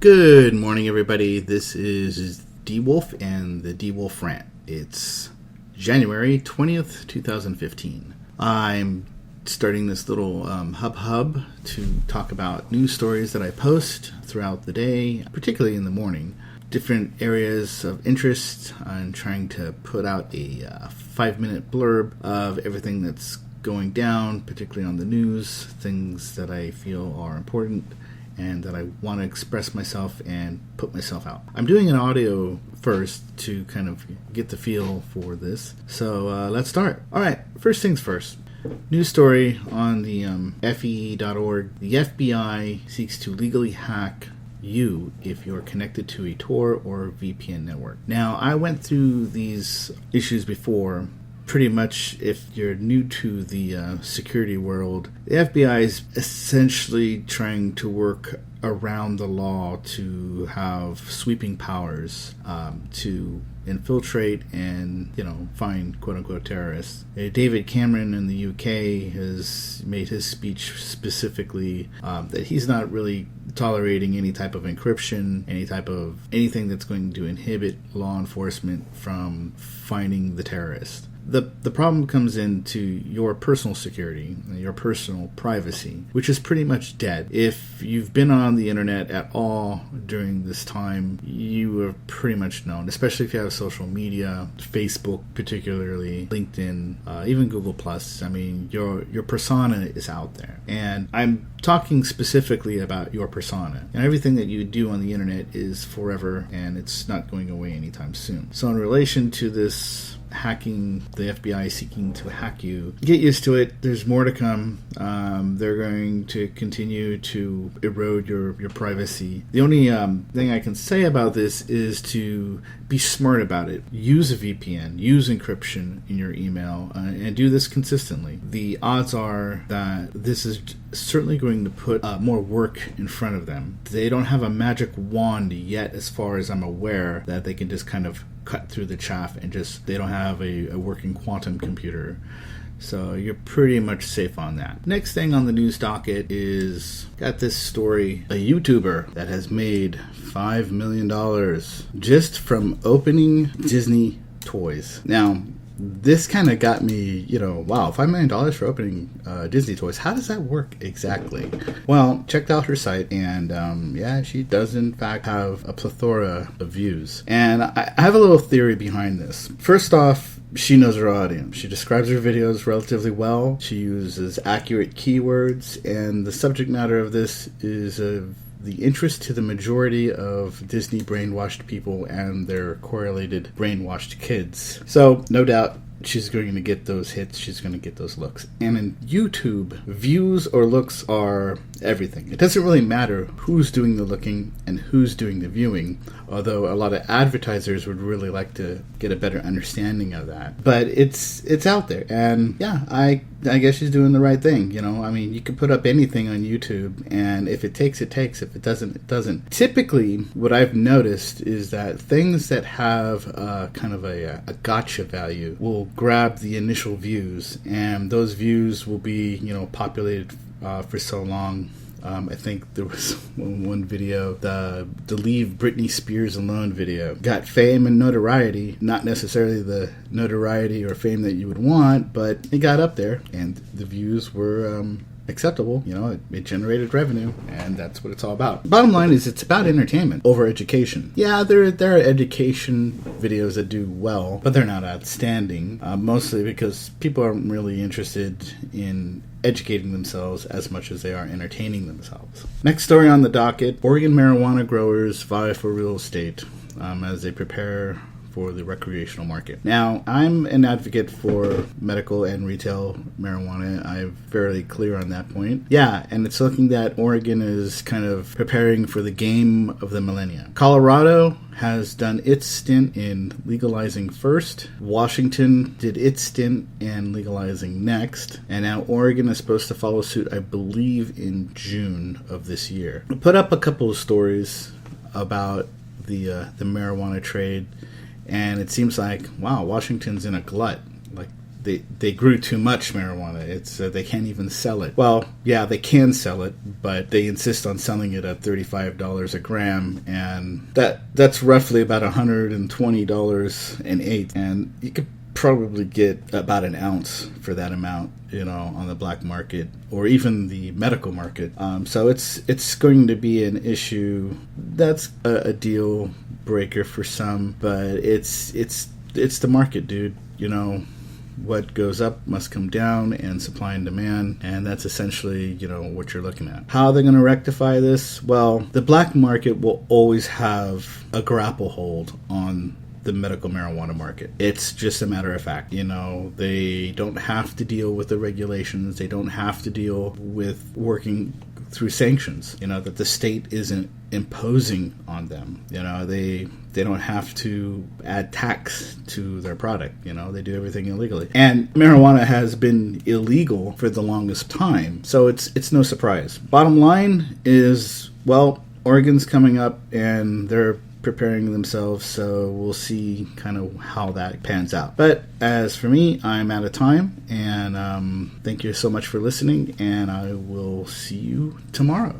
Good morning, everybody. This is dwulf and the dwulf Rant. It's January 20th, 2015. I'm starting this little hub to talk about news stories that I post throughout the day, particularly in the morning. Different areas of interest. I'm trying to put out a 5-minute blurb of everything that's going down, particularly on the news, things that I feel are important and that I want to express myself and put myself out. I'm doing an audio first to kind of get the feel for this. So let's start. All right, first things first. News story on the FE.org. The FBI seeks to legally hack you if you're connected to a Tor or VPN network. Now, I went through these issues before. Pretty much, if you're new to the security world, the FBI is essentially trying to work around the law to have sweeping powers to infiltrate and, find quote-unquote terrorists. David Cameron in the UK has made his speech specifically that he's not really tolerating any type of encryption, anything that's going to inhibit law enforcement from finding the terrorist. The problem comes into your personal security, your personal privacy, which is pretty much dead. If you've been on the internet at all during this time, you have pretty much known, especially if you have social media, Facebook particularly, LinkedIn, even Google+. I mean, your persona is out there. And I'm talking specifically about your persona. And everything that you do on the internet is forever, and it's not going away anytime soon. So in relation to this hacking, the FBI seeking to hack you, get used to it. There's more to come. They're going to continue to erode your privacy. The only thing I can say about this is to be smart about it. Use a VPN, use encryption in your email, and do this consistently. The odds are that this is certainly going to put more work in front of them. They don't have a magic wand yet, as far as I'm aware, that they can just kind of cut through the chaff and they don't have a working quantum computer. So you're pretty much safe on that. Next thing on the news docket is, got this story, a YouTuber that has made $5 million just from opening Disney toys. Now, this kind of got me, wow, $5 million for opening Disney toys. How does that work exactly? Well, checked out her site, and she does in fact have a plethora of views. And I have a little theory behind this. First off, she knows her audience. She describes her videos relatively well. She uses accurate keywords, and the subject matter of this is the interest to the majority of Disney brainwashed people and their correlated brainwashed kids. So, no doubt, she's going to get those hits, she's going to get those looks. And in YouTube, views or looks are everything. It doesn't really matter who's doing the looking and who's doing the viewing, although a lot of advertisers would really like to get a better understanding of that. But it's out there, and I guess she's doing the right thing. I mean, you can put up anything on YouTube, and if it takes, it takes. If it doesn't, it doesn't. Typically, what I've noticed is that things that have kind of a gotcha value will grab the initial views, and those views will be, populated for so long. I think there was one video, the Leave Britney Spears Alone video, got fame and notoriety, not necessarily the notoriety or fame that you would want, but it got up there, and the views were acceptable. It generated revenue, and that's what it's all about. Bottom line is, it's about entertainment over education. Yeah, there are education videos that do well, but they're not outstanding, mostly because people aren't really interested in educating themselves as much as they are entertaining themselves. Next story on the docket, Oregon marijuana growers vie for real estate as they prepare for the recreational market. Now, I'm an advocate for medical and retail marijuana. I'm fairly clear on that point. Yeah, and it's looking that Oregon is kind of preparing for the game of the millennia. Colorado has done its stint in legalizing first. Washington did its stint in legalizing next. And now Oregon is supposed to follow suit, I believe, in June of this year. I put up a couple of stories about the marijuana trade, and it seems like, wow, Washington's in a glut. Like, they grew too much marijuana. It's they can't even sell it. Well, yeah, they can sell it, but they insist on selling it at $35 a gram, and that's roughly about $120 an eighth, and you could probably get about an ounce for that amount, on the black market or even the medical market. So it's going to be an issue that's a deal breaker for some, but it's the market, dude. What goes up must come down, and supply and demand, and that's essentially, what you're looking at. How are they going to rectify this? Well, the black market will always have a grapple hold on the medical marijuana market. It's just a matter of fact. They don't have to deal with the regulations. They don't have to deal with working through sanctions, that the state isn't imposing on them. They don't have to add tax to their product. They do everything illegally. And marijuana has been illegal for the longest time, so it's no surprise. Bottom line is, well, Oregon's coming up and they're preparing themselves, so we'll see kind of how that pans out. But as for me, I'm out of time, and thank you so much for listening, and I will see you tomorrow.